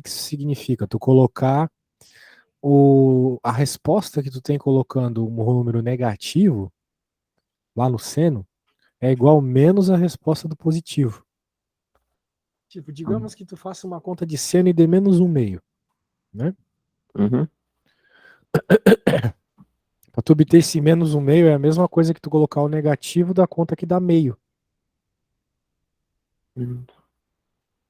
que isso significa? Tu colocar a resposta que tu tem colocando um número negativo lá no seno é igual menos a resposta do positivo. Tipo, digamos que tu faça uma conta de seno e dê menos um meio, né? Uhum. Para tu obter esse menos um meio é a mesma coisa que tu colocar o negativo da conta que dá meio. Hum.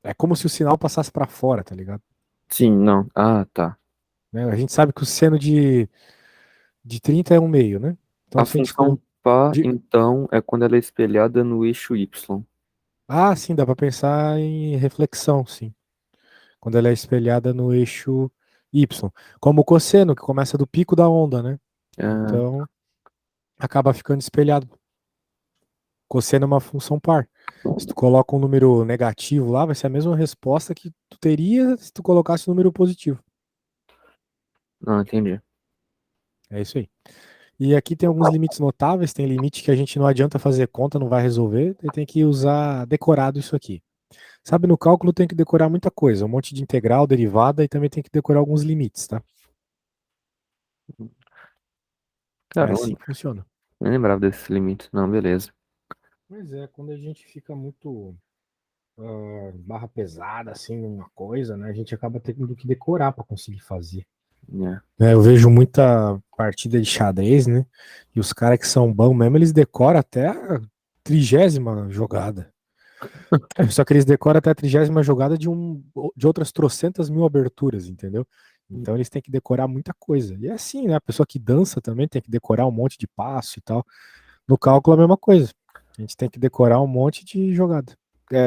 É como se o sinal passasse para fora, tá ligado? Sim, não. Ah, tá. Né? A gente sabe que o seno de 30 é um meio, né? Então A se a gente função pá, de- então, é quando ela é espelhada no eixo Y. Ah, sim, dá para pensar em reflexão, sim. Quando ela é espelhada no eixo Y. Como o cosseno, que começa do pico da onda, né? Ah, Então acaba ficando espelhado. Cosseno é uma função par. Se tu coloca um número negativo lá, vai ser a mesma resposta que tu teria se tu colocasse um número positivo. não, entendi. É isso aí. E aqui tem alguns limites notáveis, tem limite que a gente não adianta fazer conta, não vai resolver, e tem que usar decorado isso aqui. Sabe, no cálculo tem que decorar muita coisa, um monte de integral, derivada e também tem que decorar alguns limites, tá? É Caramba, assim que funciona. nem lembrava desse limite. Não, beleza. Pois é, quando a gente fica muito barra pesada assim numa coisa, né, a gente acaba tendo que decorar para conseguir fazer. É. Né, eu vejo muita partida de xadrez, né? E os caras que são bons mesmo, eles decoram até a 30ª jogada. Só que eles decoram até a 30ª jogada de outras trocentas mil aberturas, entendeu? Então eles têm que decorar muita coisa. E é assim, né? A pessoa que dança também tem que decorar um monte de passo e tal. No cálculo é a mesma coisa. A gente tem que decorar um monte de jogada.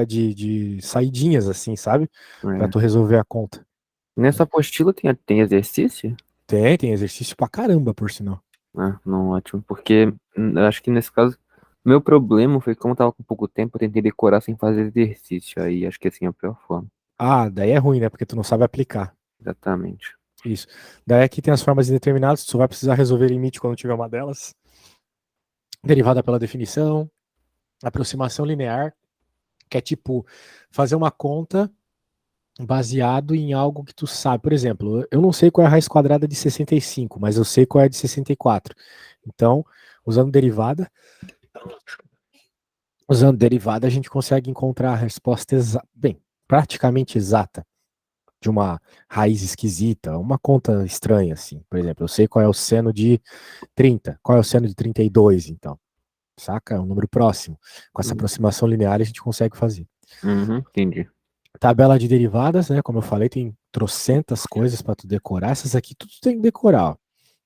De saidinhas, assim, sabe? Pra É. tu resolver a conta. Nessa apostila tem exercício? Tem exercício pra caramba, por sinal. Ah, não, ótimo. Porque eu acho que nesse caso, meu problema foi que como eu tava com pouco tempo, eu tentei decorar sem fazer exercício. Aí acho que assim é a pior forma. Ah, daí é ruim, né? Porque tu não sabe aplicar. Exatamente. Isso. Daí aqui tem as formas indeterminadas, tu só vai precisar resolver limite quando tiver uma delas. Derivada pela definição, aproximação linear, que é tipo fazer uma conta baseado em algo que tu sabe. Por exemplo, eu não sei qual é a raiz quadrada de 65, mas eu sei qual é a de 64. Então, usando derivada, a gente consegue encontrar a resposta bem, praticamente exata de uma raiz esquisita, uma conta estranha assim. Por exemplo, eu sei qual é o seno de 30, qual é o seno de 32, então. Saca? É um número próximo. Com essa Uhum, aproximação linear a gente consegue fazer. entendi. Tabela de derivadas, né? Como eu falei, tem trocentas coisas para tu decorar. Essas aqui tudo tem que decorar, ó.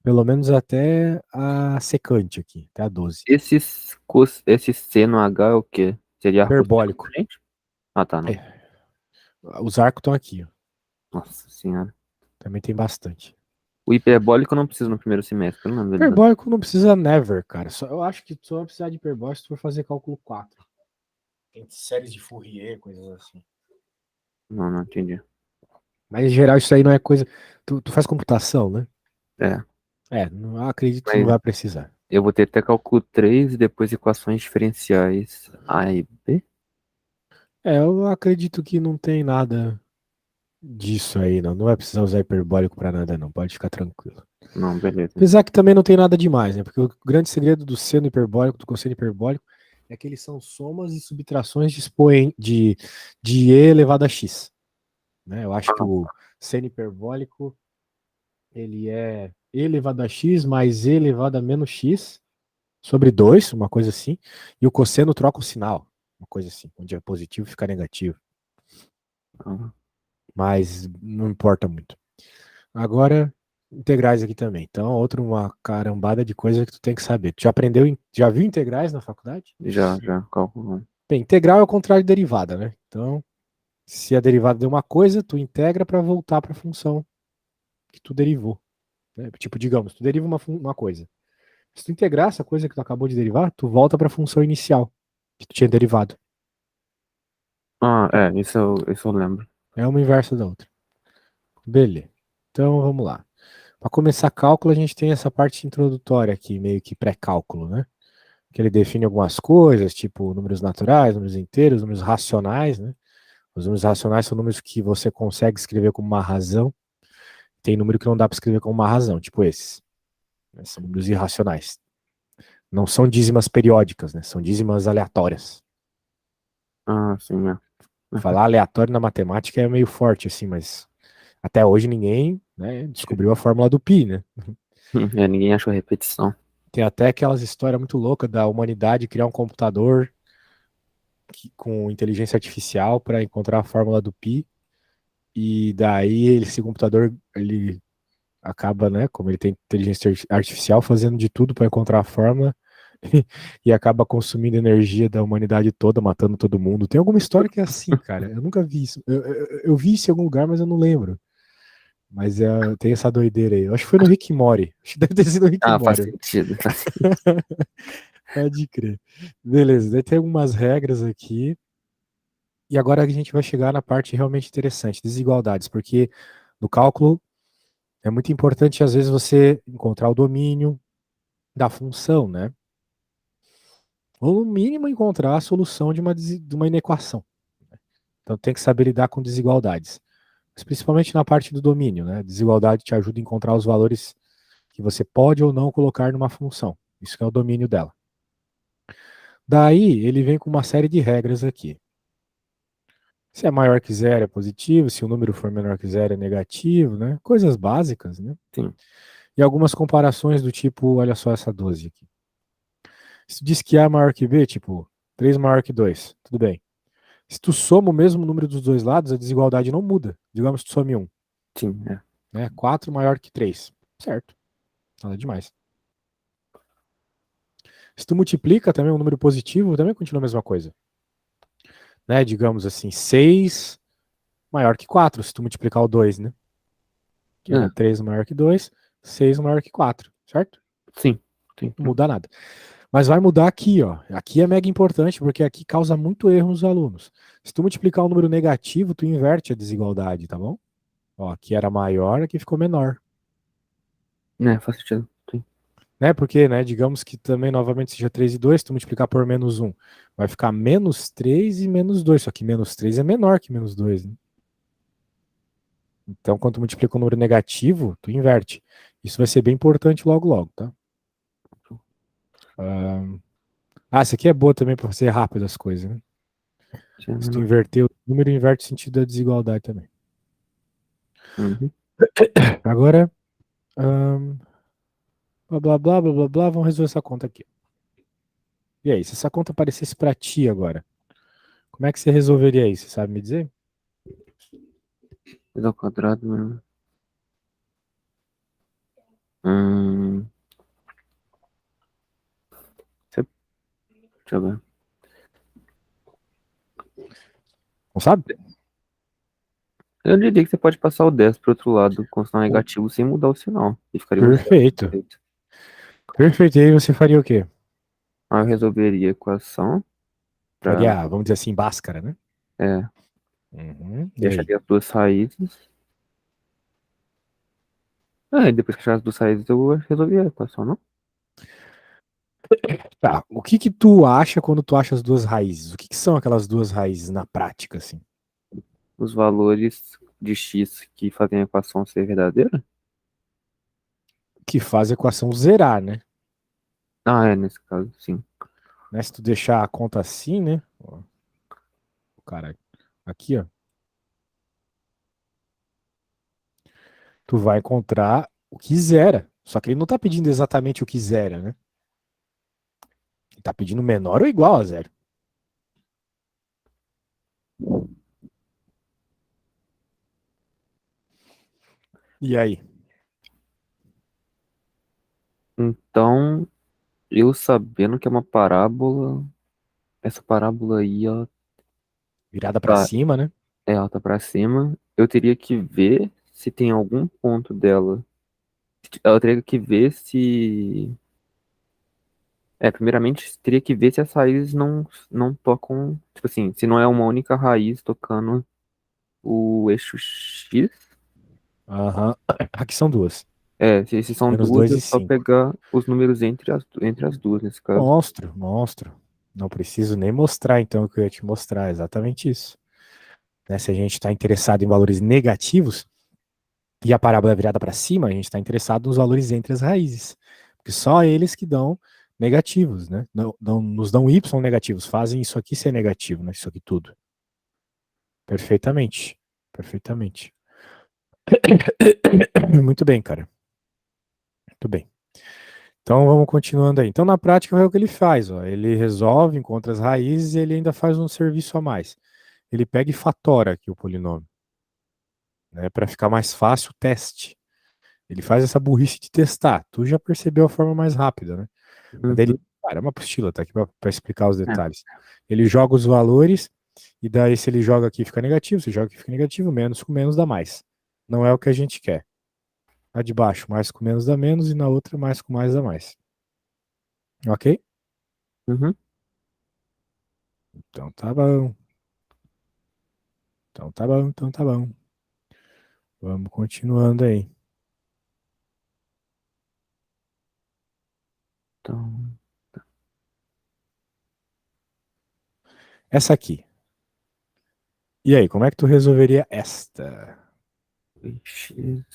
Pelo menos até a secante aqui, até a 12. Esse seno H é o quê? Seria arco Hiperbólico. circunferente? Ah, tá, não. É, os arcos estão aqui, ó. Nossa senhora. Também tem bastante. O hiperbólico eu não preciso no primeiro semestre, não lembro dele. Hiperbólico não precisa never, cara. Eu acho que só vai precisar de hiperbólico se tu for fazer cálculo 4. Tem séries de Fourier, coisas assim. Não, não entendi. Mas em geral isso aí não é coisa. Tu faz computação, né? É, Não acredito que tu não mas vai precisar. eu vou ter até cálculo 3 e depois equações diferenciais A e B? Eu acredito que não tem nada disso aí, não. Não vai precisar usar hiperbólico pra nada, não. Pode ficar tranquilo. Não, beleza, então. Apesar que também não tem nada demais, né? Porque o grande segredo do seno hiperbólico, do cosseno hiperbólico, é que eles são somas e subtrações de e elevado a x. Né? Eu acho que o seno hiperbólico ele é e elevado a x mais e elevado a menos x sobre 2, uma coisa assim. E o cosseno troca o sinal, uma coisa assim, onde é positivo fica negativo. Ah, Mas não importa muito. Agora, integrais aqui também. Então, outra uma carambada de coisa que tu tem que saber. Tu já aprendeu, já viu integrais na faculdade? já, cálculo 1. Bem, integral é o contrário de derivada, né? Então, se a derivada de uma coisa, tu integra para voltar para a função que tu derivou. Né? Tipo, digamos, tu deriva uma coisa. Se tu integrar essa coisa que tu acabou de derivar, tu volta para a função inicial que tu tinha derivado. Ah, isso eu lembro. É uma inversa da outra. Beleza. Então, vamos lá. Para começar cálculo, a gente tem essa parte introdutória aqui, meio que pré-cálculo, né? Que ele define algumas coisas, tipo números naturais, números inteiros, números racionais, né? Os números racionais são números que você consegue escrever como uma razão. Tem número que não dá para escrever como uma razão, tipo esses. Né? São números irracionais. Não são dízimas periódicas, né? São dízimas aleatórias. Ah, sim, é. Falar aleatório na matemática é meio forte, assim, mas até hoje ninguém, né, descobriu a fórmula do pi, né? É, ninguém achou repetição. Tem até aquelas histórias muito loucas da humanidade criar um computador com inteligência artificial para encontrar a fórmula do pi. E daí esse computador ele acaba, né, como ele tem inteligência artificial, fazendo de tudo para encontrar a fórmula e acaba consumindo energia da humanidade toda, matando todo mundo. Tem alguma história que é assim, cara. Eu nunca vi isso. Eu vi isso em algum lugar, mas eu não lembro. Mas tem essa doideira aí. Eu acho que foi no Rick and Morty. Acho que deve ter sido no Rick and Ah, faz Morty. sentido. Pode crer. Beleza, daí tem algumas regras aqui. E agora a gente vai chegar na parte realmente interessante, desigualdades, porque no cálculo é muito importante, às vezes, você encontrar o domínio da função, né? Ou, no mínimo, encontrar a solução de uma inequação. Então, tem que saber lidar com desigualdades. Mas, principalmente na parte do domínio, né? Desigualdade te ajuda a encontrar os valores que você pode ou não colocar numa função. Isso que é o domínio dela. Daí, ele vem com uma série de regras aqui. Se é maior que zero é positivo, se o número for menor que zero é negativo, né? Coisas básicas, né? Sim, E algumas comparações do tipo, olha só essa 12 aqui. Se tu diz que A é maior que B, tipo, 3 maior que 2, tudo bem. Se tu soma o mesmo número dos dois lados, a desigualdade não muda. Digamos que tu some 1, sim, é. né? 4 maior que 3, certo? Nada demais. Se tu multiplica também um número positivo, também continua a mesma coisa. Né? Digamos assim, 6 maior que 4, se tu multiplicar o 2, né? Que É, era 3 maior que 2, 6 maior que 4, certo? sim, sim, Não sim. muda nada. Mas vai mudar aqui, ó. Aqui é mega importante, porque aqui causa muito erro nos alunos. Se tu multiplicar um número negativo, tu inverte a desigualdade, tá bom? Ó, aqui era maior, aqui ficou menor. É, faz sentido. Sim. Né? Porque, né, digamos que também novamente seja 3 e 2, se tu multiplicar por menos um, vai ficar menos 3 e menos 2. Só que menos 3 é menor que menos 2, né? Então, quando tu multiplica um número negativo, tu inverte. Isso vai ser bem importante logo, logo, tá? Essa aqui é boa também para ser rápido as coisas, né? Se tu Sim, inverter o número, inverte o sentido da desigualdade também. uhum. Agora, ahn, blá blá blá blá blá blá, vamos resolver essa conta aqui. E aí, se essa conta aparecesse para ti agora, como é que você resolveria isso? Você sabe me dizer? 2 ao quadrado, né? Hum, deixa eu ver. Não sabe? Eu diria que você pode passar o 10 pro outro lado com o sinal O- negativo sem mudar o sinal. E ficaria um 10. Perfeito. Perfeito. Perfeito. E aí você faria o quê? Aí eu resolveria a equação para. Faria, vamos dizer assim, Bhaskara, né? É, Uhum. e E aí? acharia as duas raízes. Ah, e depois que achar as duas raízes, eu resolvi a equação, não? Tá. O que que tu acha quando tu acha as duas raízes? O que que são aquelas duas raízes na prática, assim? Os valores de x que fazem a equação ser verdadeira? Que faz a equação zerar, né? Ah, é, nesse caso, sim. Né? Se tu deixar a conta assim, né? Ó, cara, aqui, ó. Tu vai encontrar o que zera. Só que ele não tá pedindo exatamente o que zera, né? Ele tá pedindo menor ou igual a zero. E aí? Então, eu sabendo que é uma parábola, essa parábola aí, ó, Virada pra tá, cima, né? é alta pra cima, eu teria que ver se tem algum ponto dela. Eu teria que ver se. É, primeiramente, teria que ver se as raízes não tocam. Tipo assim, se não é uma única raiz tocando o eixo X. Aham. Aqui são duas. É, se são Menos duas, 2 é e só 5. pegar os números entre as duas, nesse caso. Monstro, monstro. Não preciso nem mostrar, então, o que eu ia te mostrar. Exatamente isso. né? Se a gente está interessado em valores negativos e a parábola é virada para cima, a gente está interessado nos valores entre as raízes, porque só eles que dão negativos, né? Nos dão y negativos, fazem isso aqui ser negativo, né? Isso aqui tudo. Perfeitamente. Perfeitamente. Muito bem, cara. Muito bem. Então vamos continuando aí. Então na prática é o que ele faz, ó. Ele resolve, encontra as raízes e ele ainda faz um serviço a mais. Ele pega e fatora aqui o polinômio, né, para ficar mais fácil o teste. Ele faz essa burrice de testar. Tu já percebeu a forma mais rápida, né? Mas daí ele, Uhum. cara, é uma apostila, tá aqui para explicar os É. detalhes. Ele joga os valores e daí se ele joga aqui fica negativo, se joga aqui fica negativo, menos com menos dá mais. Não é o que a gente quer. A de baixo, mais com menos dá menos e na outra mais com mais dá mais. Ok? Uhum. Então tá bom. Então tá bom, então tá bom. Vamos continuando aí. Então, Essa aqui. E aí, como é que tu resolveria esta? 2x.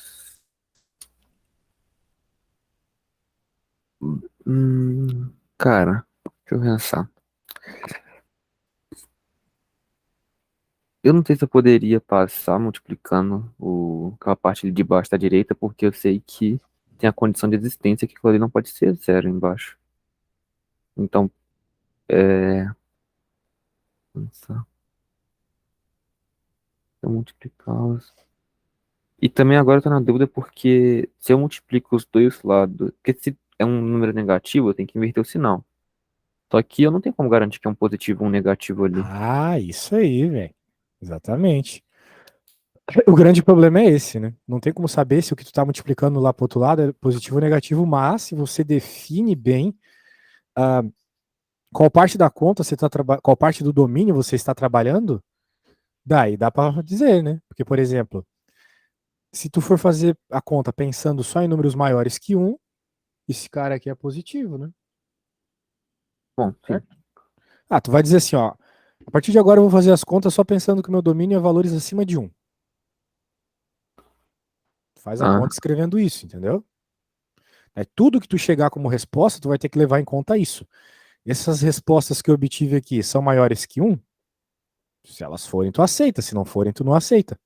Cara, deixa eu pensar. Eu não sei se eu poderia passar multiplicando aquela parte ali de baixo da direita, porque eu sei que tem a condição de existência que aquilo ali não pode ser zero embaixo. Então, é. Pensar, eu multiplicá-los. E também agora eu tô na dúvida porque se eu multiplico os dois lados, porque se é um número negativo, eu tenho que inverter o sinal. Só que eu não tenho como garantir que é um positivo ou um negativo ali. Ah, isso aí, velho. Exatamente. O grande problema é esse, né? Não tem como saber se o que tu tá multiplicando lá pro outro lado é positivo ou negativo, mas se você define bem ah, qual parte da conta você tá qual parte do domínio você está trabalhando, daí dá para dizer, né? Porque, por exemplo, se tu for fazer a conta pensando só em números maiores que um, esse cara aqui é positivo, né? Bom, sim. Certo? Ah, tu vai dizer assim, ó, a partir de agora eu vou fazer as contas só pensando que o meu domínio é valores acima de um. Faz a Ah, conta escrevendo isso, entendeu? É tudo que tu chegar como resposta, tu vai ter que levar em conta isso. Essas respostas que eu obtive aqui são maiores que um? Se elas forem, tu aceita. Se não forem, tu não aceita.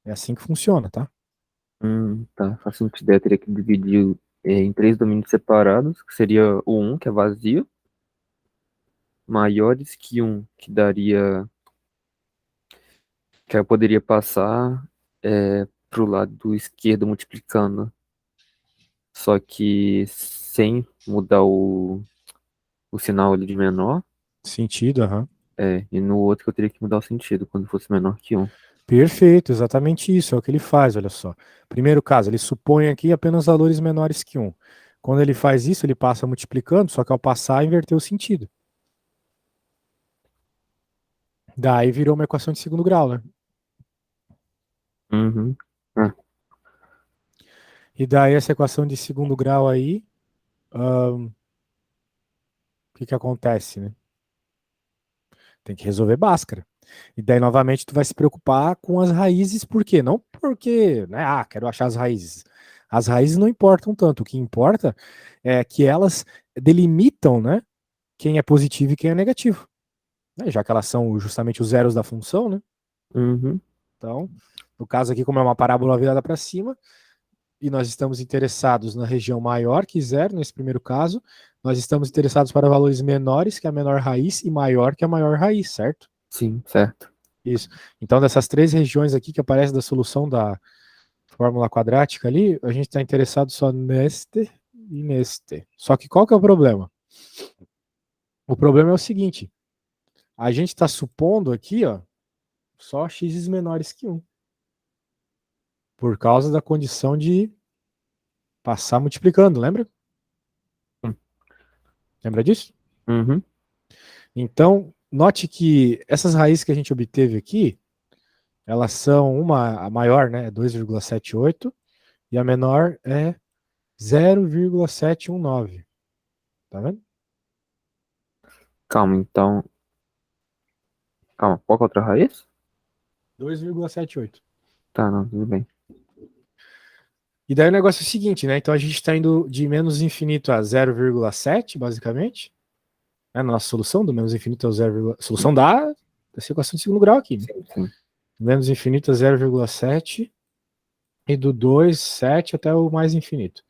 É assim que funciona, tá? tá. Faz sentido. Eu teria que dividir em três domínios separados, que seria o um que é vazio, maiores que um que daria, que eu poderia passar pro lado esquerdo multiplicando, só que sem mudar o sinal ali de menor, Sentido, aham. e no outro que eu teria que mudar o sentido, quando fosse menor que um. Perfeito, exatamente isso. É o que ele faz, olha só. Primeiro caso, ele supõe aqui apenas valores menores que um. Quando ele faz isso, ele passa multiplicando, só que ao passar, inverteu o sentido. Daí virou uma equação de segundo grau, né? Uhum. Ah, E daí essa equação de segundo grau aí, o que que acontece, né? Tem que resolver Bhaskara. E daí, novamente, tu vai se preocupar com as raízes, por quê? Não porque, né, quero achar as raízes. As raízes não importam tanto. O que importa é que elas delimitam, né, quem é positivo e quem é negativo. Né, já que elas são justamente os zeros da função, né? uhum. Então, no caso aqui, como é uma parábola virada para cima, e nós estamos interessados na região maior que zero, nesse primeiro caso, nós estamos interessados para valores menores que a menor raiz e maior que a maior raiz, certo? Sim, certo. Isso. Então, dessas três regiões aqui que aparecem da solução da fórmula quadrática ali, a gente está interessado só neste e neste. Só que qual que é o problema? O problema é o seguinte: a gente está supondo aqui, ó, só x menores que um, por causa da condição de passar multiplicando, lembra? Lembra disso? Uhum. Então, note que essas raízes que a gente obteve aqui, elas são a maior, né, é 2,78 e a menor é 0,719. Tá vendo? Calma, então. Calma, qual que é a outra raiz? 2,78. Tá, não, tudo bem. E daí o negócio é o seguinte, né? Então a gente está indo de menos infinito a 0,7, basicamente. É a nossa solução do menos infinito ao 0, solução dessa equação de segundo grau aqui, né? Sim, sim. Menos infinito a 0,7 e do 2, 7 até o mais infinito.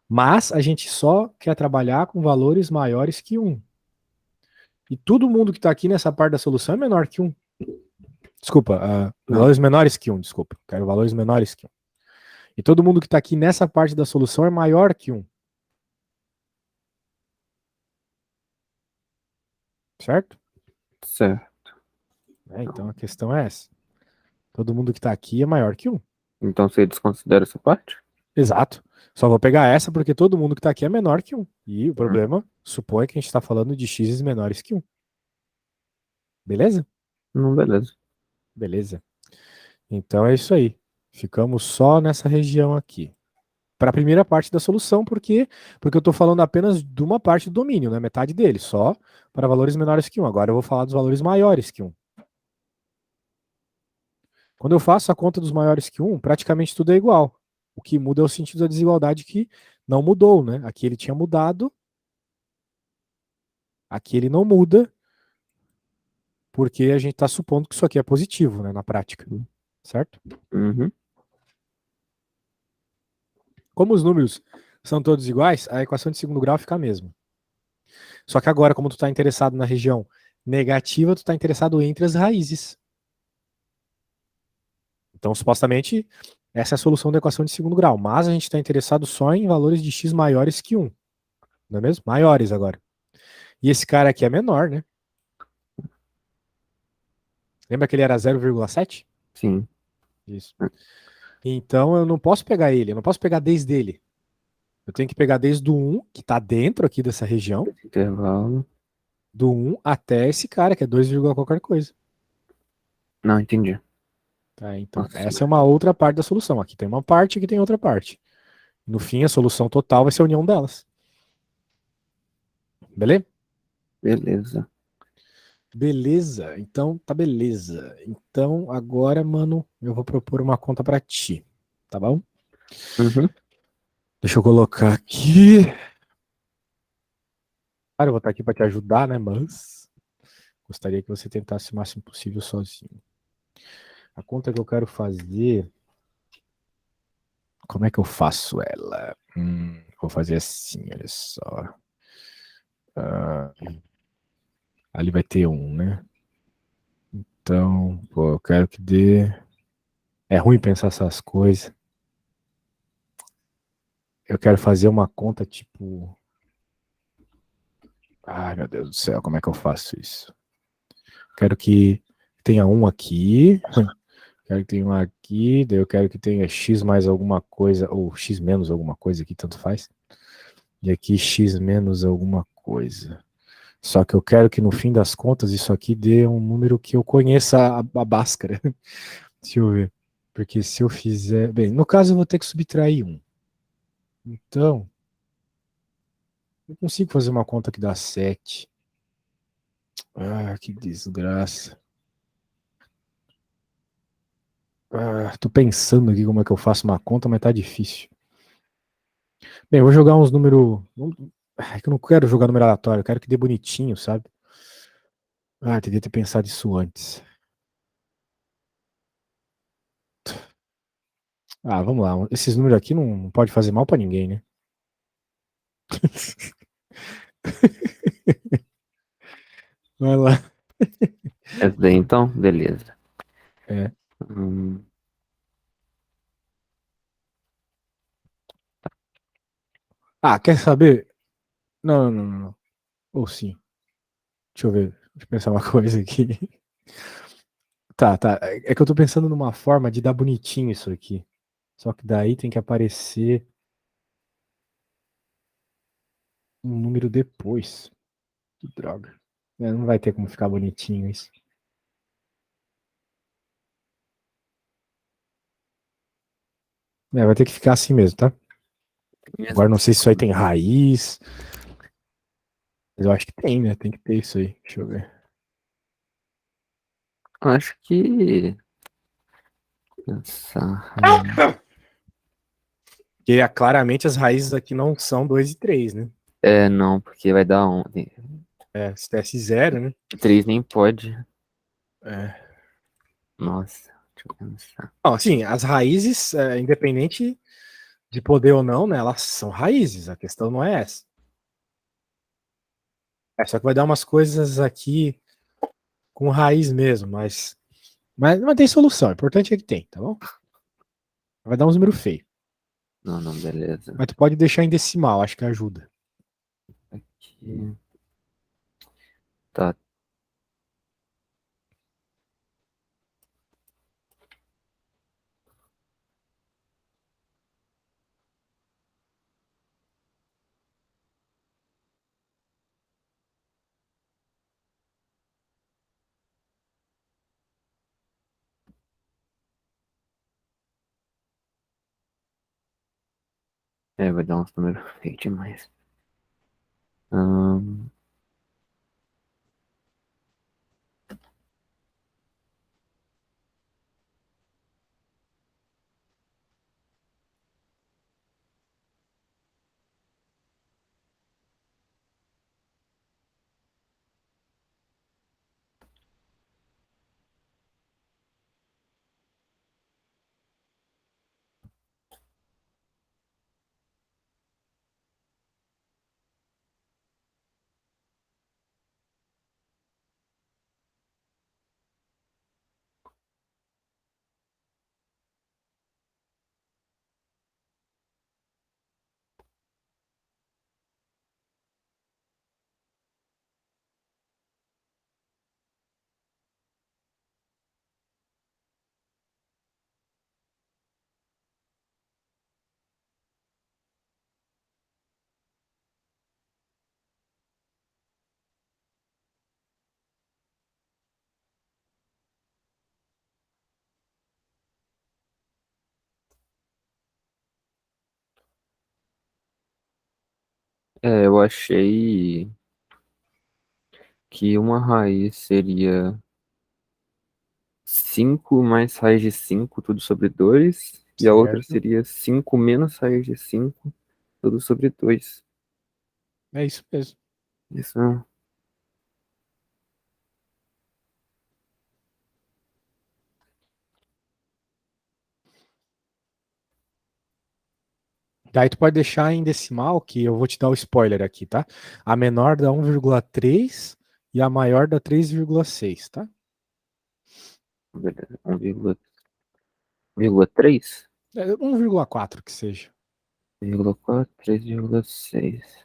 Mas a gente só quer trabalhar com valores maiores que 1. E todo mundo que está aqui nessa parte da solução é menor que 1. Desculpa, Não, valores menores que 1, desculpa. Quero valores menores que 1. E todo mundo que está aqui nessa parte da solução é maior que 1. Certo? certo. Então a questão é essa. Todo mundo que está aqui é maior que 1. Então você desconsidera essa parte? Exato. Só vou pegar essa porque todo mundo que está aqui é menor que 1. E o Hum. problema supõe que a gente está falando de x menores que 1. Beleza? Não, beleza. Beleza. Então é isso aí. Ficamos só nessa região aqui. Para a primeira parte da solução, porque eu estou falando apenas de uma parte do domínio, né? Metade dele, só para valores menores que 1. Agora eu vou falar dos valores maiores que 1. Quando eu faço a conta dos maiores que 1, praticamente tudo é igual. O que muda é o sentido da desigualdade que não mudou, né? Aqui ele tinha mudado, aqui ele não muda, porque a gente está supondo que isso aqui é positivo, né, na prática, certo? Uhum. Como os números são todos iguais, a equação de segundo grau fica a mesma. Só que agora, como tu está interessado na região negativa, tu está interessado entre as raízes. Então, supostamente, essa é a solução da equação de segundo grau, mas a gente está interessado só em valores de x maiores que 1, não é mesmo? Maiores agora. E esse cara aqui é menor, né? Lembra que ele era 0,7? Sim. Isso. Então eu não posso pegar ele, eu não posso pegar desde ele. Eu tenho que pegar desde o 1, que está dentro aqui dessa região, Esse intervalo. do 1 até esse cara, que é 2, qualquer coisa. Não, entendi. Tá, então, Nossa, essa é uma outra parte da solução. Aqui tem uma parte, aqui tem outra parte. No fim, a solução total vai ser a união delas. Beleza? beleza. Beleza. Então, tá beleza. Então, agora, mano, eu vou propor uma conta pra ti. Tá bom? Uhum. Deixa eu colocar aqui. Cara, eu vou estar aqui pra te ajudar, né? Mas gostaria que você tentasse o máximo possível sozinho. A conta que eu quero fazer. Como é que eu faço ela? Vou fazer assim, olha só. Ah, ali vai ter um, né? Então, pô, eu quero que dê. É ruim pensar essas coisas. Eu quero fazer uma conta tipo. Ai, meu Deus do céu, como é que eu faço isso? Quero que tenha um aqui. Quero que tenha um aqui. Daí eu quero que tenha x mais alguma coisa. Ou x menos alguma coisa aqui, tanto faz. E aqui x menos alguma coisa. Só que eu quero que no fim das contas isso aqui dê um número que eu conheça a Bhaskara. Deixa eu ver. Porque se eu fizer. Bem, no caso eu vou ter que subtrair um. Então, eu consigo fazer uma conta que dá 7. Ah, que desgraça. Ah, tô pensando aqui como é que eu faço uma conta, mas tá difícil. Bem, eu vou jogar uns números. É que eu não quero jogar número aleatório, eu quero que dê bonitinho, sabe? Ah, teria que ter pensado isso antes. Ah, vamos lá. Esses números aqui não pode fazer mal pra ninguém, né? Vai lá. Essa daí então? Beleza. É. Hum, Ah, quer saber? Não, não, não, não. Ou sim. Deixa eu ver. Deixa eu pensar uma coisa aqui. Tá, tá. É que eu tô pensando numa forma de dar bonitinho isso aqui. Só que daí tem que aparecer um número depois. Que droga. É, não vai ter como ficar bonitinho isso. É, vai ter que ficar assim mesmo, tá? Agora não sei se isso aí tem raiz. Mas eu acho que tem, né? Tem que ter isso aí. Deixa eu ver. Acho que. Pensar. Porque claramente as raízes aqui não são 2 e 3, né? É, não, porque vai dar 1. É, se tivesse zero, né? 3 nem pode. É. Nossa, deixa eu pensar. Bom, assim, as raízes, independente de poder ou não, né? Elas são raízes. A questão não é essa. É só que vai dar umas coisas aqui com raiz mesmo, mas tem solução. O importante é que tem, tá bom? Vai dar uns números feios. Não, não, beleza. Mas tu pode deixar em decimal, acho que ajuda. Aqui. Tá. É, vai dar uns números feios demais. Hum, eu achei que uma raiz seria 5 mais raiz de 5 tudo sobre 2. E a outra Certo. seria 5 menos raiz de 5 tudo sobre 2. É isso mesmo. Isso não. Daí tu pode deixar em decimal, que eu vou te dar o spoiler aqui, tá? A menor dá 1,3 e a maior dá 3,6, tá? Beleza. 1,3? É 1,4 que seja. 1,4, 3,6.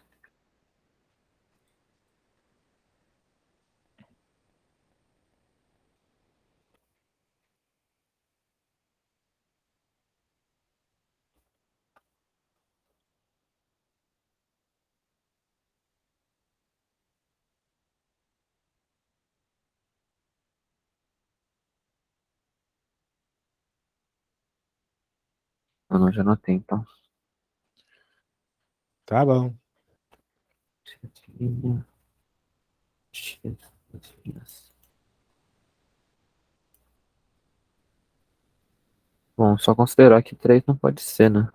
Ah, não, já anotei, então. Tá bom. Bom, só considerar que 3 não pode ser, né?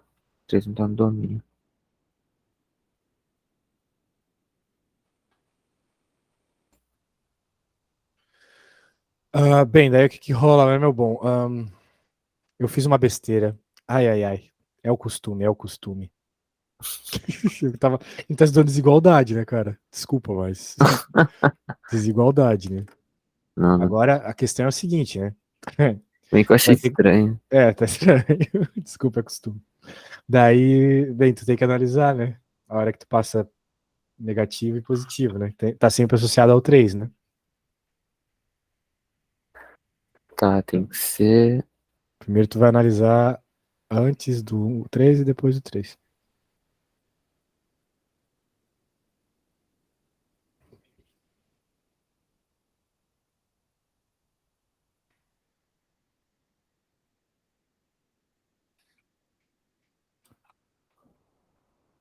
3 não tá no domínio. Bem, daí o que rola, né, meu bom? Eu fiz uma besteira. Ai, ai, ai. É o costume, é o costume. A gente tá estudando desigualdade, né, cara? Desculpa, mas desigualdade, né? Não, não. Agora a questão é o seguinte, né? Bem que eu Tu achei vai ter... estranho. Tá estranho. Desculpa, é costume. Daí, bem, tu tem que analisar, né? A hora que tu passa negativo e positivo, né? Tá sempre associado ao 3, né? Tá, tem que ser. Primeiro tu vai analisar antes do 3 e depois do 3.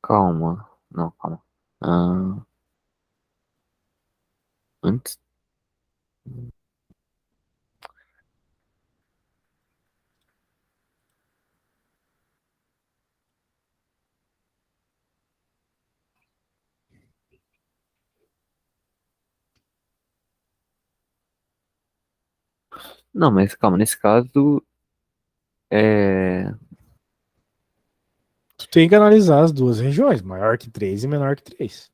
Calma. Não, calma. Ah, antes. Não, mas calma, nesse caso, é... Tu tem que analisar as duas regiões, maior que 3 e menor que 3.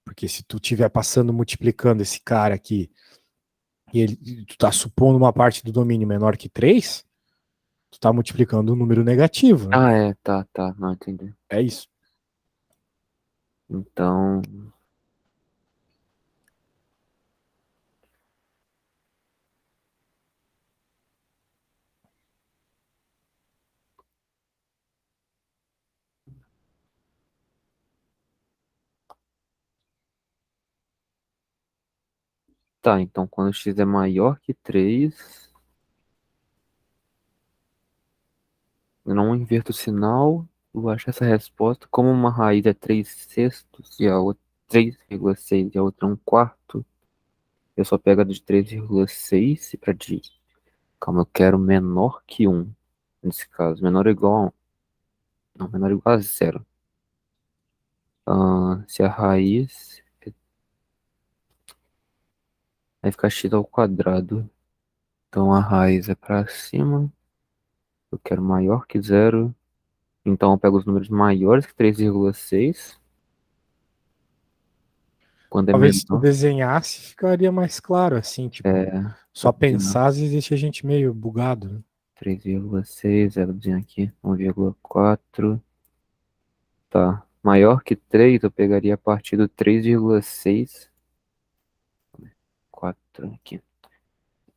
Porque se tu estiver passando, multiplicando esse cara aqui, tu tá supondo uma parte do domínio menor que 3, tu tá multiplicando um número negativo, né? Ah, tá, não entendi. É isso. Então, tá, então quando x é maior que 3, eu não inverto o sinal, eu acho essa resposta, como uma raiz é 3 sextos e a outra 3,6 e a outra é um quarto, eu só pego a de 3,6 para de... Calma, eu quero menor que um nesse caso, menor ou igual a 1. Não, menor ou igual a zero. Se a raiz vai ficar x ao quadrado, então a raiz é para cima, eu quero maior que zero, então eu pego os números maiores que 3,6, quando é Talvez se tu menor, desenhasse, ficaria mais claro, assim, tipo, é, só vou desenhar pensar às vezes deixa a gente meio bugado, né? 3,6, vou desenhar aqui 1,4, tá. Maior que 3, eu pegaria a partir do 3,6, 4 aqui.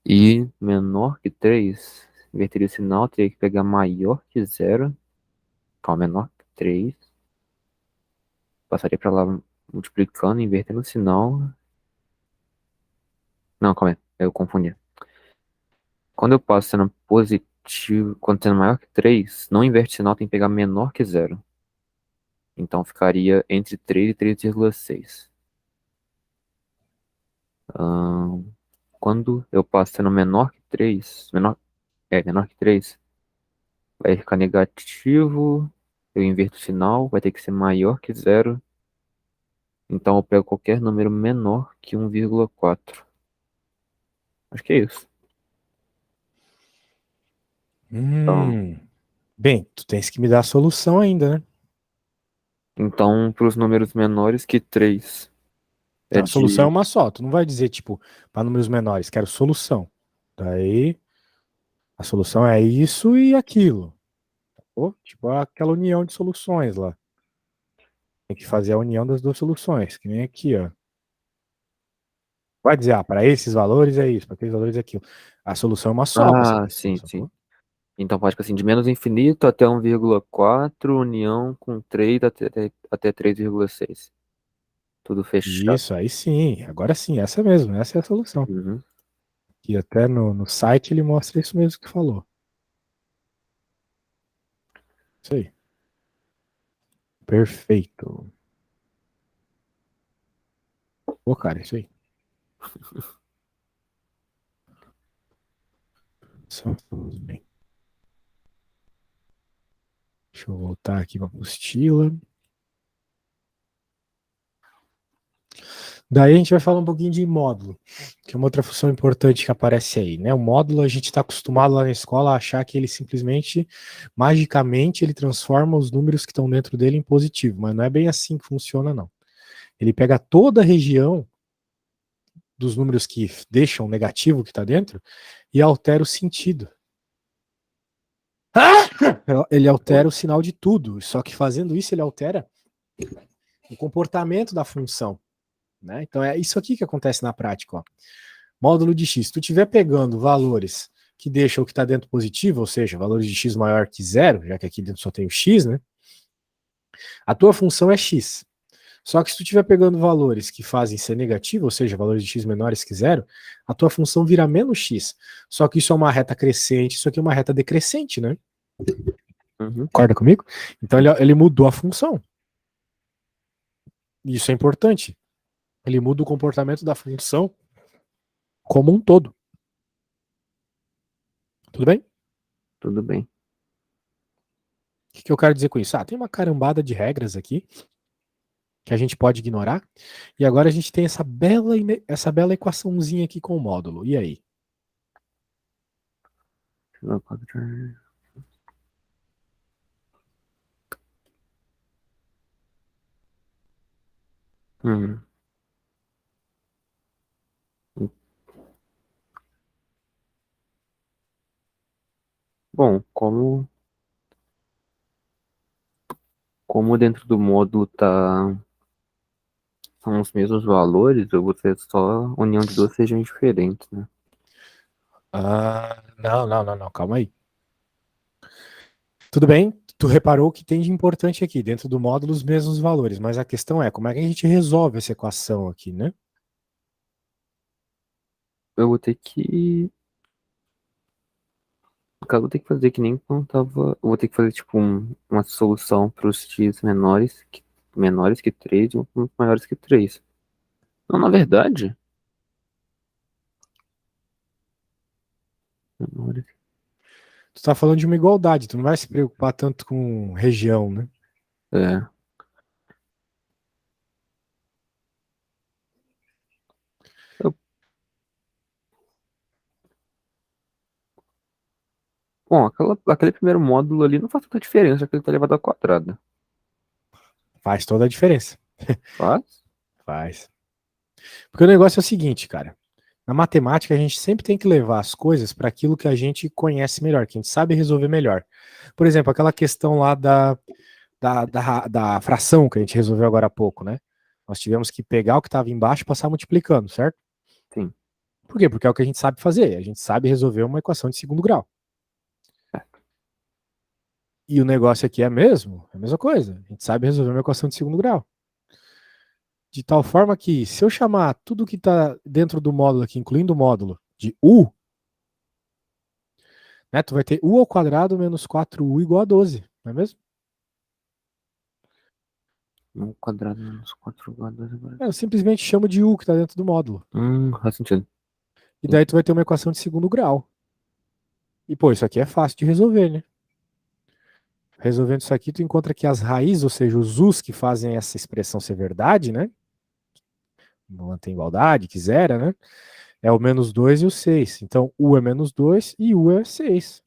E menor que 3, inverteria o sinal, teria que pegar maior que zero, calma, menor que 3, passaria para lá multiplicando, invertendo o sinal. Não, calma aí, eu confundi. Quando eu passo sendo positivo, quando sendo maior que 3, não inverte o sinal, tem que pegar menor que zero. Então ficaria entre 3 e 3,6. Ahn, Quando eu passo sendo menor que 3, menor que 3, vai ficar negativo, eu inverto o sinal, vai ter que ser maior que zero. Então eu pego qualquer número menor que 1,4. Acho que é isso. Então, Hum. Bem, tu tens que me dar a solução ainda, né? então para os números menores que 3 é Não, a solução é de... uma só. Tu não vai dizer, tipo, para números menores, quero solução. Daí, a solução é isso e aquilo. Ou, tipo, aquela união de soluções lá. Tem que fazer a união das duas soluções, que nem aqui, ó. Vai dizer, para esses valores é isso, para aqueles valores é aquilo. A solução é uma só para essa Ah, questão, sim, sim. sacou? Então pode ficar assim, de menos infinito até 1,4, união com 3 até 3,6. Tudo fechado. Isso, aí sim. Agora sim, essa mesmo, essa é a solução. Uhum. E até no site ele mostra isso mesmo que falou. Isso aí. Perfeito. Pô, cara, isso aí. Só vamos bem. Deixa eu voltar aqui para a apostila. Daí a gente vai falar um pouquinho de módulo, que é uma outra função importante que aparece aí, né? O módulo a gente está acostumado lá na escola a achar que ele simplesmente, magicamente, ele transforma os números que estão dentro dele em positivo, mas não é bem assim que funciona, não. Ele pega toda a região dos números que deixam negativo que está dentro e altera o sentido. Ele altera o sinal de tudo, só que fazendo isso ele altera o comportamento da função, né? Então é isso aqui que acontece na prática, ó. Módulo de x. Se tu estiver pegando valores que deixam o que está dentro positivo, ou seja, valores de x maior que zero, já que aqui dentro só tem o x, né? A tua função é x. Só que se tu estiver pegando valores que fazem ser negativo, ou seja, valores de x menores que zero, a tua função vira menos x. Só que isso é uma reta crescente, isso aqui é uma reta decrescente, né? Uhum. Concorda comigo? Então ele mudou a função. E isso é importante. Ele muda o comportamento da função como um todo. Tudo bem? Tudo bem. O que eu quero dizer com isso? Ah, tem uma carambada de regras aqui que a gente pode ignorar. E agora a gente tem essa bela equaçãozinha aqui com o módulo. E aí? Hum. Bom, como dentro do módulo são os mesmos valores, eu vou ter só união de duas regiões diferentes, né? Não, não, não, não, calma aí. Tudo bem, tu reparou que tem de importante aqui, dentro do módulo, os mesmos valores, mas a questão é como é que a gente resolve essa equação aqui, né? Eu vou ter que. No caso, eu vou ter que fazer que nem quando tava. Eu vou ter que fazer tipo uma solução para os x menores que 3 e um maiores que 3. Não, na verdade. Menores. Tu tá falando de uma igualdade, tu não vai se preocupar tanto com região, né? É. Eu- bom, aquele primeiro módulo ali não faz tanta diferença que ele tá elevado ao quadrado. Faz toda a diferença. Faz? Faz. Porque o negócio é o seguinte, cara. Na matemática, a gente sempre tem que levar as coisas para aquilo que a gente conhece melhor, que a gente sabe resolver melhor. Por exemplo, aquela questão lá da fração que a gente resolveu agora há pouco, né? Nós tivemos que pegar o que estava embaixo e passar multiplicando, certo? Sim. Por quê? Porque é o que a gente sabe fazer. A gente sabe resolver uma equação de segundo grau. E o negócio aqui é mesmo, é a mesma coisa. A gente sabe resolver uma equação de segundo grau. De tal forma que, se eu chamar tudo que está dentro do módulo aqui, incluindo o módulo, de u, né, tu vai ter u ao quadrado menos 4u igual a 12, não é mesmo? Um quadrado menos 4 igual a 2 agora. Eu simplesmente chamo de u que está dentro do módulo. Faz sentido. E Sim. daí tu vai ter uma equação de segundo grau. E, pô, isso aqui é fácil de resolver, né? Resolvendo isso aqui, tu encontra que as raízes, ou seja, os u's que fazem essa expressão ser verdade, né? Mantém igualdade, que zera, né? É o menos 2 e o 6. Então, u é menos 2 e u é 6.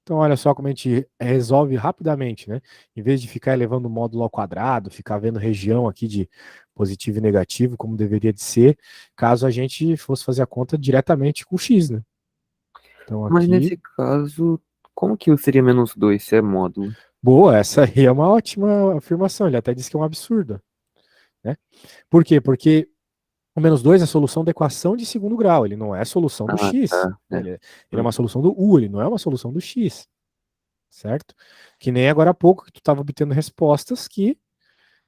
Então, olha só como a gente resolve rapidamente, né? Em vez de ficar elevando o módulo ao quadrado, ficar vendo região aqui de positivo e negativo, como deveria de ser, caso a gente fosse fazer a conta diretamente com x, né? Então, Mas aqui, nesse caso, como que o seria menos 2 se é módulo? boa, essa aí é uma ótima afirmação. Ele até disse que é um absurdo, né? Por quê? Porque o menos 2 é a solução da equação de segundo grau, ele não é a solução do Ah, x, tá. né? É. Ele é uma solução do u, ele não é uma solução do x, certo? Que nem agora há pouco que tu estava obtendo respostas que,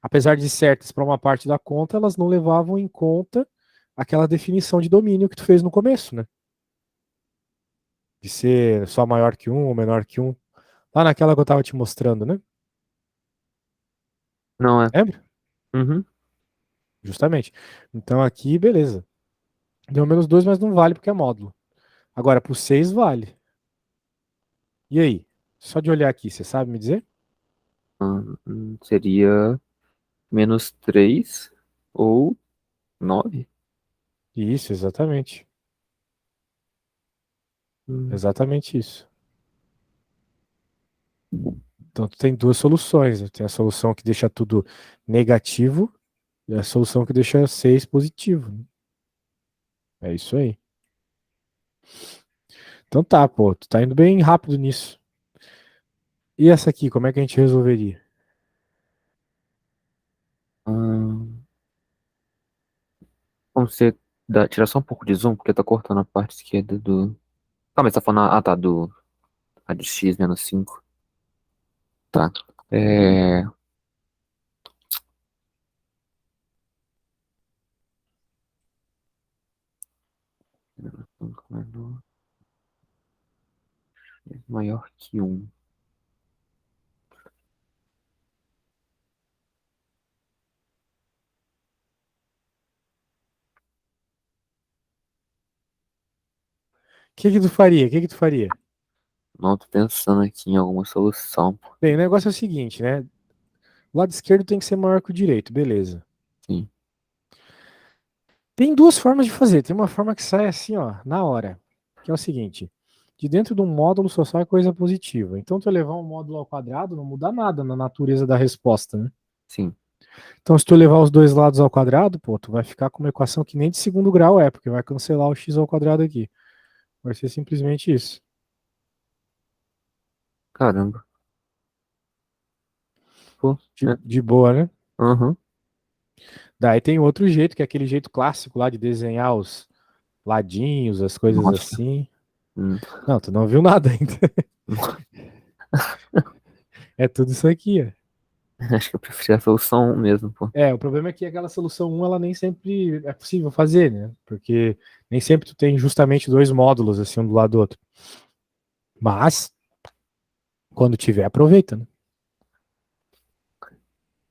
apesar de certas para uma parte da conta, elas não levavam em conta aquela definição de domínio que tu fez no começo, né? De ser só maior que um ou menor que um. Lá naquela que eu estava te mostrando, né? Não é. Lembra? Uhum. Justamente. Então aqui, beleza. Deu menos 2, mas não vale porque é módulo. Agora, pro 6 vale. E aí? Só de olhar aqui, você sabe me dizer? Seria menos 3 ou 9. Isso, exatamente. Hum. Exatamente isso. Então, tu tem duas soluções, né? Tem a solução que deixa tudo negativo e a solução que deixa 6 positivo, né? É isso aí. Então tá, pô, tu tá indo bem rápido nisso. E essa aqui, como é que a gente resolveria? Hum, Vamos tirar só um pouco de zoom, porque tá cortando a parte esquerda do. Ah, mas tá falando. Ah, tá, a de x menos 5. Tá. É. Maior que um. O que que tu faria? O que que tu faria? Não, tô pensando aqui em alguma solução. Bem, o negócio é o seguinte, né? O lado esquerdo tem que ser maior que o direito, beleza. Sim. Tem duas formas de fazer. Tem uma forma que sai assim, ó, na hora. Que é o seguinte: de dentro de um módulo só sai coisa positiva. Então, tu levar um módulo ao quadrado não muda nada na natureza da resposta, né? Sim. Então, se tu levar os dois lados ao quadrado, pô, tu vai ficar com uma equação que nem de segundo grau é, porque vai cancelar o x ao quadrado aqui. Vai ser simplesmente isso. Caramba. Pô, De, é. de boa, né? Aham. Daí tem outro jeito, que é aquele jeito clássico lá de desenhar os ladinhos, as coisas Nossa. assim. Hum. Não, tu não viu nada ainda. É tudo isso aqui, ó. Acho que eu preferia a solução 1 mesmo, pô. É, o problema é que aquela solução um ela nem sempre é possível fazer, né? Porque nem sempre tu tem justamente dois módulos assim um do lado do outro. Mas, quando tiver, aproveita, né?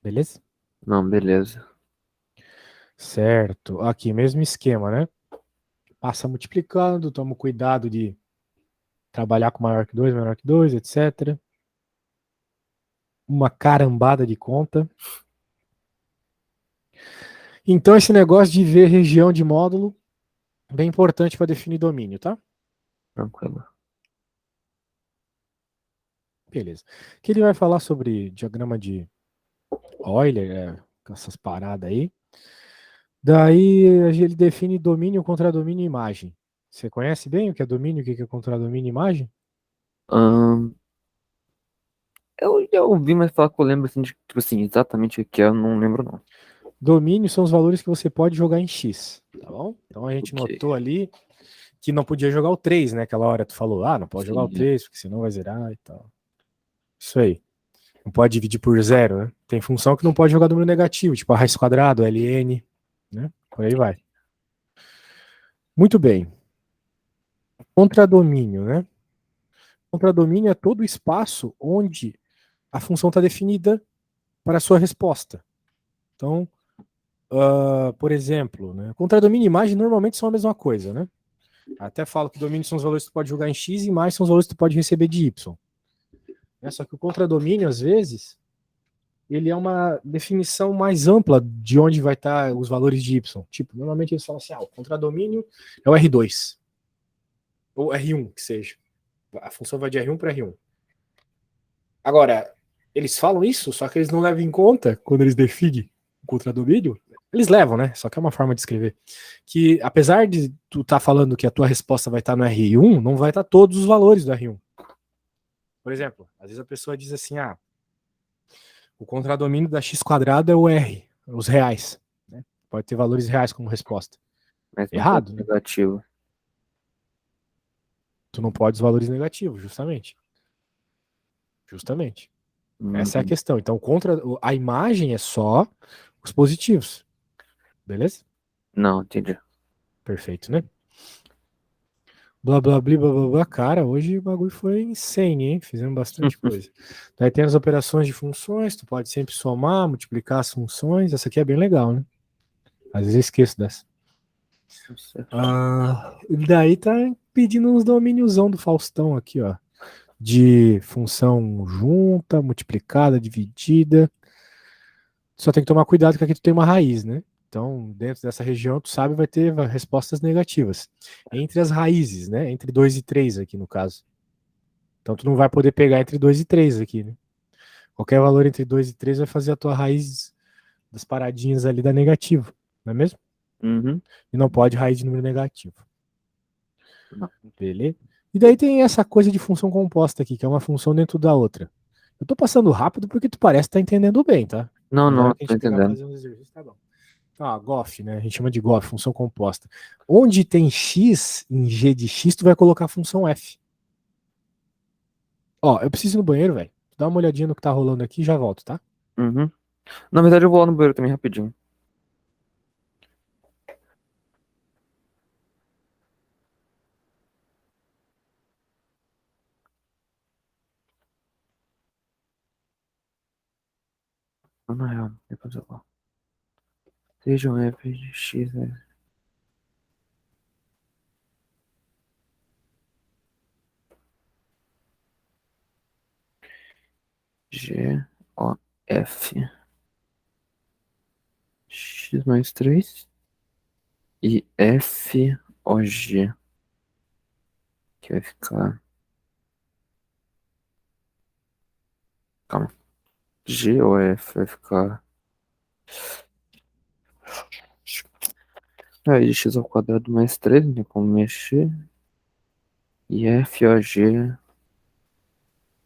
Beleza? Não, beleza. Certo. Aqui, mesmo esquema, né? Passa multiplicando, toma cuidado de trabalhar com maior que 2, menor que 2, etc. Uma carambada de conta. Então, esse negócio de ver região de módulo, bem importante para definir domínio, tá? Tranquilo. Beleza. Aqui ele vai falar sobre diagrama de Euler, essas paradas aí. Daí ele define domínio, contradomínio e imagem. Você conhece bem o que é domínio, o que é contradomínio e imagem? Ahn, eu já ouvi, mas falar que eu lembro assim, de, tipo assim, exatamente o que é, eu não lembro não. Domínio são os valores que você pode jogar em X, tá bom? Então a gente Ok. notou ali que não podia jogar o 3, né? Aquela hora tu falou, não pode jogar o Sim, é. 3, porque senão vai zerar e tal. Isso aí. Não pode dividir por zero, né? Tem função que não pode jogar número negativo, tipo a raiz quadrada, ln, né? Por aí vai. Muito bem. Contradomínio, né? Contradomínio é todo o espaço onde a função está definida para a sua resposta. Então, por exemplo, né? Contradomínio e imagem normalmente são a mesma coisa, né? Até falo que domínio são os valores que tu pode jogar em X e imagem são os valores que tu pode receber de Y. Só que o contradomínio, às vezes, ele é uma definição mais ampla de onde vai estar os valores de Y. Tipo, normalmente eles falam assim, o contradomínio é o R2, ou R1, que seja. A função vai de R1 para R1. Agora, eles falam isso, só que eles não levam em conta, quando eles definem o contradomínio, eles levam, né? Só que é uma forma de escrever. Que apesar de tu estar falando que a tua resposta vai estar no R1, não vai estar todos os valores do R1. Por exemplo, às vezes a pessoa diz assim, o contradomínio da x quadrada é o R, os reais. Né? Pode ter valores reais como resposta. Mas não pode Errado, ser né? negativo. Tu não pode os valores negativos, justamente. Justamente. Essa é a Uhum. questão. Então, a imagem é só os positivos. Beleza? Não, entendi. Perfeito, né? Blá, blá, blá, blá, blá, blá. Cara, hoje o bagulho foi insane, hein? Fizemos bastante coisa. Daí tem as operações de funções, tu pode sempre somar, multiplicar as funções. Essa aqui é bem legal, né? Às vezes eu esqueço dessa. Certo. E daí tá pedindo uns domíniozão do Faustão aqui, ó. De função junta, multiplicada, dividida. Só tem que tomar cuidado que aqui tu tem uma raiz, né? Então, dentro dessa região, tu sabe, vai ter respostas negativas. Entre as raízes, né? Entre 2 e 3 aqui no caso. Então, tu não vai poder pegar entre 2 e 3 aqui, né? Qualquer valor entre 2 e 3 vai fazer a tua raiz das paradinhas ali dar negativo, não é mesmo? Uhum. E não pode raiz de número negativo. Não. Beleza? E daí tem essa coisa de função composta aqui, que é uma função dentro da outra. Eu tô passando rápido porque tu parece estar tá entendendo bem, tá? Não, Mas a hora não, que a tô gente pegar pra entendendo. fazer uns exercícios, tá bom. Então, GOF, né? A gente chama de GOF, função composta. Onde tem x em g de x, tu vai colocar a função f. Ó, eu preciso ir no banheiro, velho. Dá uma olhadinha no que tá rolando aqui e já volto, tá? Uhum. Na verdade, eu vou lá no banheiro também rapidinho. Não, na real, depois eu vou. Seja um f de x, né? G, O, F x mais 3 e F o g, que vai ficar. Calma. G ou F vai ficar. Aí x ao quadrado mais 3, não tem como mexer. E F o g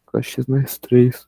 com x mais 3.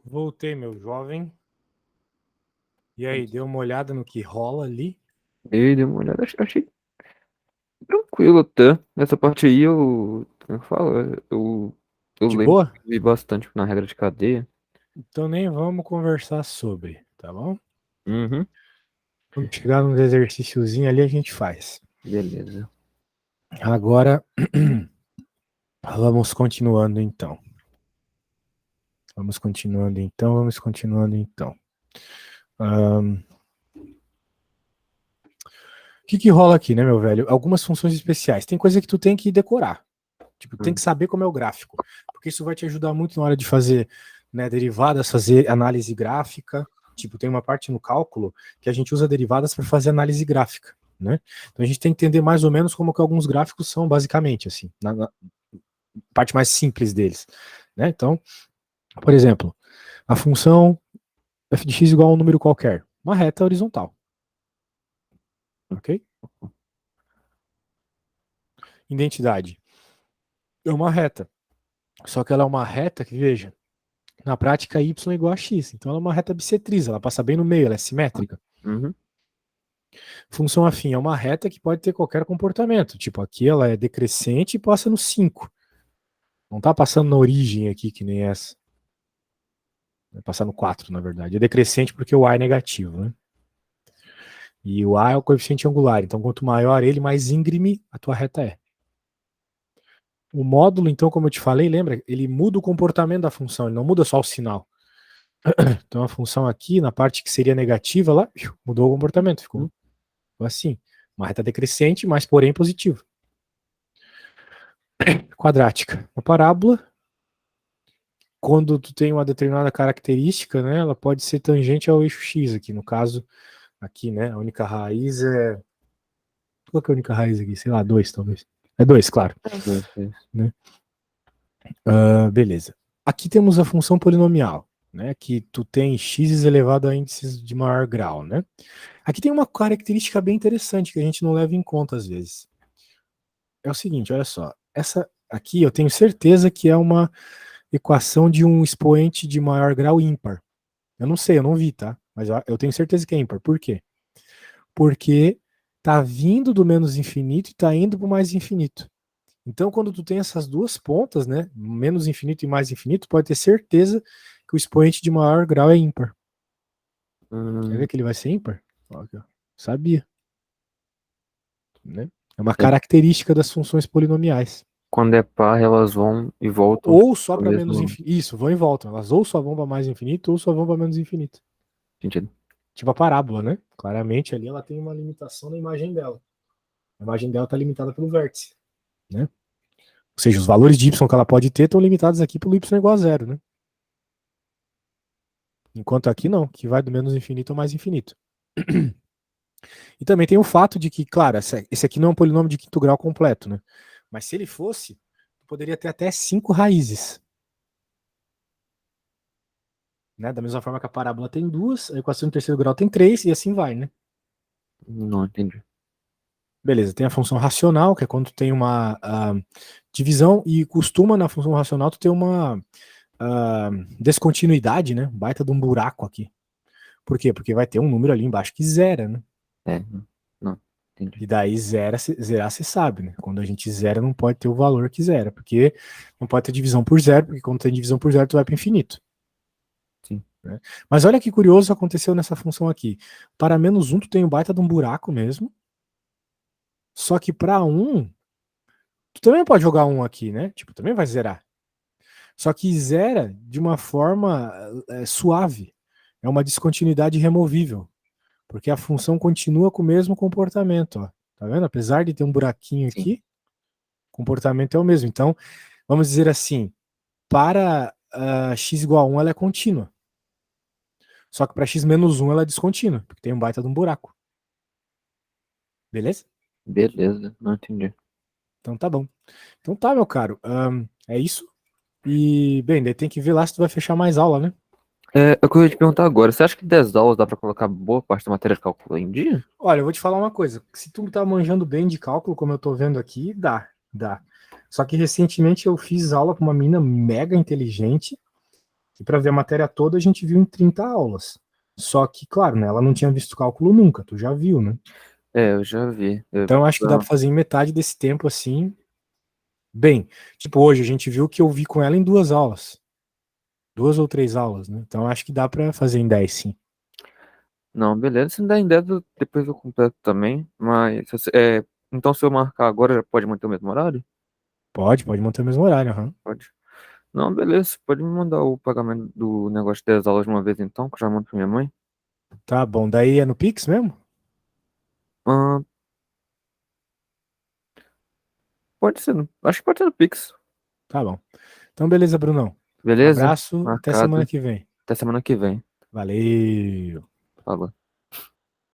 Voltei, meu jovem. E aí, deu uma olhada no que rola ali? E dei uma olhada, achei tranquilo até. Nessa parte aí como eu falo, eu De lembro boa? que eu vi bastante na regra de cadeia. Então nem vamos conversar sobre, tá bom? Uhum, Quando chegar nos exercíciozinho ali, a gente faz. beleza. Agora, vamos continuando então. Vamos continuando então, vamos continuando então. O que que rola aqui, né, meu velho? Algumas funções especiais. Tem coisa que tu tem que decorar. Tipo, tem Hum, que saber como é o gráfico. Porque isso vai te ajudar muito na hora de fazer, né, derivadas, fazer análise gráfica. Tipo, tem uma parte no cálculo que a gente usa derivadas para fazer análise gráfica, né? Então a gente tem que entender mais ou menos como que alguns gráficos são, basicamente, assim, na parte mais simples deles, né? Então, por exemplo, a função f de x igual a um número qualquer. Uma reta horizontal. Ok? Identidade. É uma reta. Só que ela é uma reta que, veja, na prática y é igual a x. Então ela é uma reta bissetriz, ela passa bem no meio, ela é simétrica. Uhum. Função afim é uma reta que pode ter qualquer comportamento. Tipo, aqui ela é decrescente e passa no 5. Não tá passando na origem aqui, que nem essa. Vai passar no 4, na verdade. É decrescente porque o A é negativo, né? E o A é o coeficiente angular. Então, quanto maior ele, mais íngreme a tua reta é. O módulo, então, como eu te falei, lembra? Ele muda o comportamento da função, ele não muda só o sinal. Então, a função aqui, na parte que seria negativa, lá, mudou o comportamento. Ficou assim. Uma reta decrescente, mas porém positiva. Quadrática. Uma parábola, quando tu tem uma determinada característica, né, ela pode ser tangente ao eixo x aqui. No caso, aqui, né, a única raiz é... Qual que é a única raiz aqui? Sei lá, 2 talvez. É 2, claro. Né? Beleza. Aqui temos a função polinomial, né, que tu tem x elevado a índices de maior grau, né? Aqui tem uma característica bem interessante que a gente não leva em conta às vezes. É o seguinte, olha só. Essa aqui eu tenho certeza que é uma equação de um expoente de maior grau ímpar. Eu não sei, eu não vi, tá? Mas eu tenho certeza que é ímpar. Por quê? Porque tá vindo do menos infinito e tá indo pro mais infinito. Então, quando tu tem essas duas pontas, né, menos infinito e mais infinito, pode ter certeza que o expoente de maior grau é ímpar. Quer ver que ele vai ser ímpar? Ó, aqui, ó. Sabia. Né? É uma característica das funções polinomiais. Quando é par, elas vão e voltam. Ou só para menos Mesmo infinito. Isso, vão e voltam. Elas ou só vão para mais infinito ou só vão para menos infinito. sentido. Tipo a parábola, né? Claramente ali ela tem uma limitação na imagem dela. A imagem dela está limitada pelo vértice. Né? Ou seja, os valores de y que ela pode ter estão limitados aqui pelo y igual a zero. Né? Enquanto aqui não, que vai do menos infinito ao mais infinito. E também tem o fato de que, claro, esse aqui não é um polinômio de quinto grau completo, né? Mas se ele fosse, poderia ter até 5 raízes. Né? Da mesma forma que a parábola tem 2, a equação de terceiro grau tem 3 e assim vai, né? Não entendi. Beleza, tem a função racional, que é quando tu tem uma divisão, e costuma na função racional tu ter uma descontinuidade, né? Baita de um buraco aqui. Por quê? Porque vai ter um número ali embaixo que zera, né? Não, entendi. E daí zerar você sabe, né? Quando a gente zera não pode ter o valor que zera, porque não pode ter divisão por zero, porque quando tem divisão por zero tu vai para infinito. Sim. Né? Mas olha que curioso aconteceu nessa função aqui. Para menos 1 tu tem o baita de um buraco mesmo, só que para 1 tu também pode jogar 1 aqui, né? Tipo, também vai zerar. Só que zera de uma forma suave. É uma descontinuidade removível. Porque a função continua com o mesmo comportamento. Ó. Tá vendo? Apesar de ter um buraquinho Sim. aqui, o comportamento é o mesmo. Então, vamos dizer assim, para x igual a 1 ela é contínua. Só que para x menos 1 ela é descontínua, porque tem um baita de um buraco. Beleza? Beleza, não entendi. Então tá bom. Então tá, meu caro. É isso. E, bem, daí tem que ver lá se tu vai fechar mais aula, né? É o que eu ia te perguntar agora. Você acha que 10 aulas dá pra colocar boa parte da matéria de cálculo em dia? Olha, eu vou te falar uma coisa. Se tu tá manjando bem de cálculo, como eu tô vendo aqui, dá. Só que recentemente eu fiz aula com uma menina mega inteligente, e para ver a matéria toda a gente viu em 30 aulas. Só que, claro, né, ela não tinha visto cálculo nunca, tu já viu, né? É, eu já vi. Então eu acho que dá pra fazer em metade desse tempo assim. Bem, tipo hoje a gente viu que eu vi com ela em 2 aulas. 2 ou 3 aulas, né? Então eu acho que dá pra fazer em 10, sim. Não, beleza. Se não der em 10, depois eu completo também. Mas, então se eu marcar agora, já pode manter o mesmo horário? Pode manter o mesmo horário, aham. Pode. Não, beleza. Pode me mandar o pagamento do negócio de 10 aulas de uma vez então, que eu já mando pra minha mãe. Tá bom, daí é no Pix mesmo? Ah, pode ser. Acho que pode ser no Pix. Tá bom. Então beleza, Brunão. Beleza? Abraço, até semana Marcado. que vem. Até semana que vem. Valeu! Falou.